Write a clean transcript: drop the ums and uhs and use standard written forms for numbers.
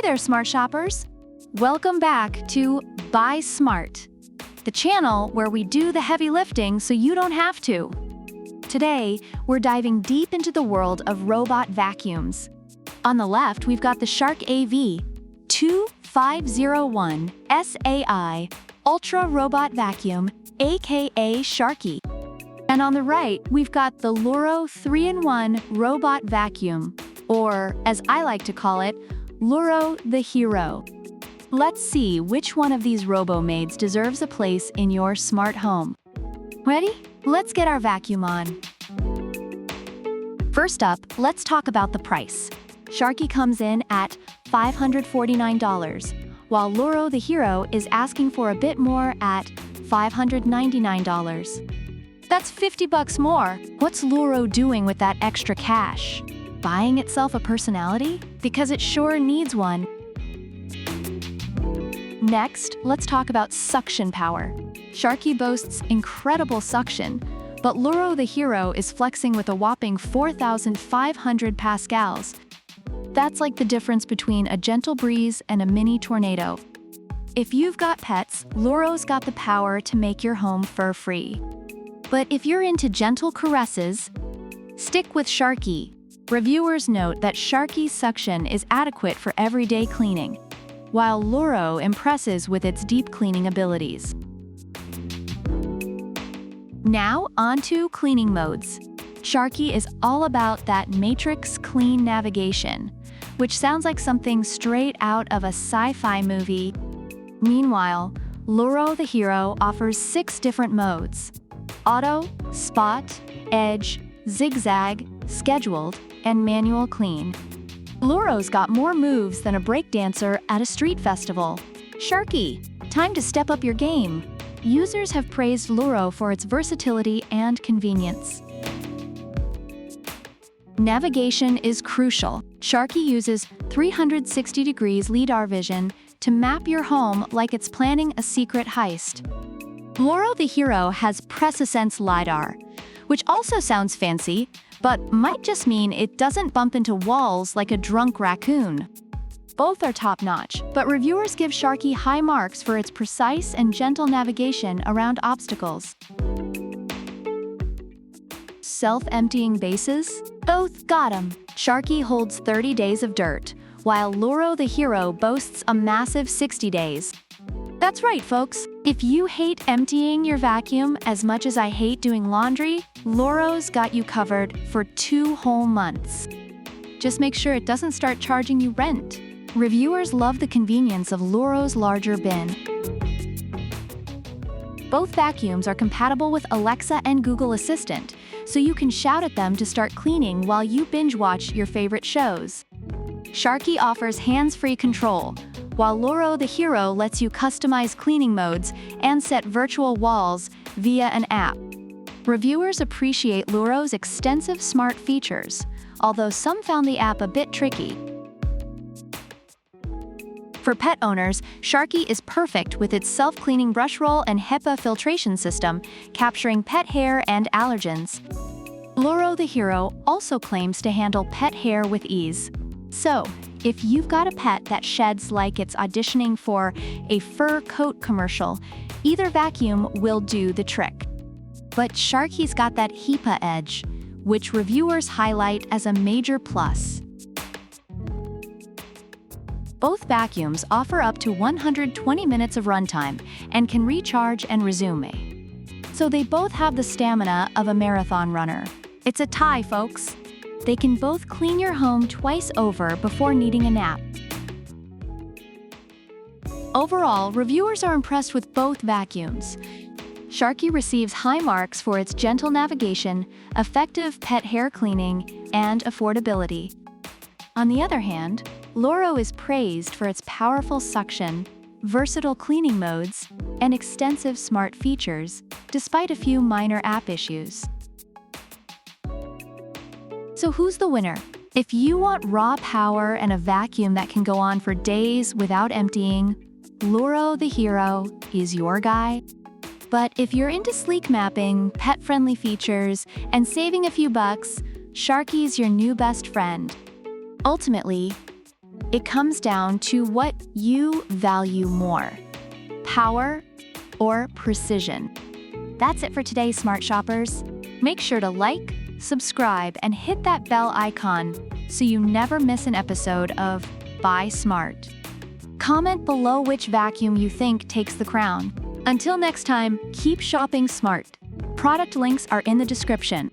there, smart shoppers! Welcome back to Buy Smart, the channel where we do the heavy lifting so you don't have to. Today, we're diving deep into the world of robot vacuums. On the left, we've got the Shark AV2501S Ultra Robot Vacuum, aka Sharky. And on the right, we've got the Loorow 3-in-1 Robot Vacuum, or as I like to call it, Loorow the Hero. Let's see which one of these robo-maids deserves a place in your smart home. Ready? Let's get our vacuum on. First up, let's talk about the price. Sharky comes in at $549, while Loorow the Hero is asking for a bit more at $599. That's $50 more. What's Loorow doing with that extra cash? Buying itself a personality? Because it sure needs one. Next, let's talk about suction power. Sharky boasts incredible suction, but Loorow the Hero is flexing with a whopping 4,500 pascals. That's like the difference between a gentle breeze and a mini tornado. If you've got pets, Loorow's got the power to make your home fur-free. But if you're into gentle caresses, stick with Sharky. Reviewers note that Sharky's suction is adequate for everyday cleaning, while Loorow impresses with its deep cleaning abilities. Now, onto cleaning modes. Sharky is all about that matrix clean navigation, which sounds like something straight out of a sci-fi movie. Meanwhile, Loorow the Hero offers 6 different modes: Auto, Spot, Edge, Zigzag, Scheduled, and Manual Clean. Loorow's got more moves than a breakdancer at a street festival. Sharky, time to step up your game. Users have praised Loorow for its versatility and convenience. Navigation is crucial. Sharky uses 360 degrees LiDAR vision to map your home like it's planning a secret heist. Loorow the Hero has PreciSense LiDAR, which also sounds fancy, but might just mean it doesn't bump into walls like a drunk raccoon. Both are top-notch, but reviewers give Sharky high marks for its precise and gentle navigation around obstacles. Self-emptying bases? Both got 'em. Sharky holds 30 days of dirt, while Loorow the Hero boasts a massive 60 days. That's right, folks. If you hate emptying your vacuum as much as I hate doing laundry, Loorow's got you covered for 2 whole months. Just make sure it doesn't start charging you rent. Reviewers love the convenience of Loorow's larger bin. Both vacuums are compatible with Alexa and Google Assistant, so you can shout at them to start cleaning while you binge-watch your favorite shows. Sharky offers hands-free control, while Loorow the Hero lets you customize cleaning modes and set virtual walls via an app. Reviewers appreciate Loorow's extensive smart features, although some found the app a bit tricky. For pet owners, Sharky is perfect with its self-cleaning brush roll and HEPA filtration system, capturing pet hair and allergens. Loorow the Hero also claims to handle pet hair with ease. So, if you've got a pet that sheds like it's auditioning for a fur coat commercial, either vacuum will do the trick. But Sharky's got that HEPA edge, which reviewers highlight as a major plus. Both vacuums offer up to 120 minutes of runtime and can recharge and resume. So they both have the stamina of a marathon runner. It's a tie, folks. They can both clean your home twice over before needing a nap. Overall, reviewers are impressed with both vacuums. Sharky receives high marks for its gentle navigation, effective pet hair cleaning, and affordability. On the other hand, Loorow is praised for its powerful suction, versatile cleaning modes, and extensive smart features, despite a few minor app issues. So who's the winner? If you want raw power and a vacuum that can go on for days without emptying, Loorow the Hero is your guy. But if you're into sleek mapping, pet-friendly features, and saving a few bucks, Sharky's your new best friend. Ultimately, It comes down to what you value more: power or precision. That's it for today, smart shoppers. Make sure to like, subscribe, and hit that bell icon so you never miss an episode of Buy Smart. Comment below which vacuum you think takes the crown. Until next time, keep shopping smart. Product links are in the description.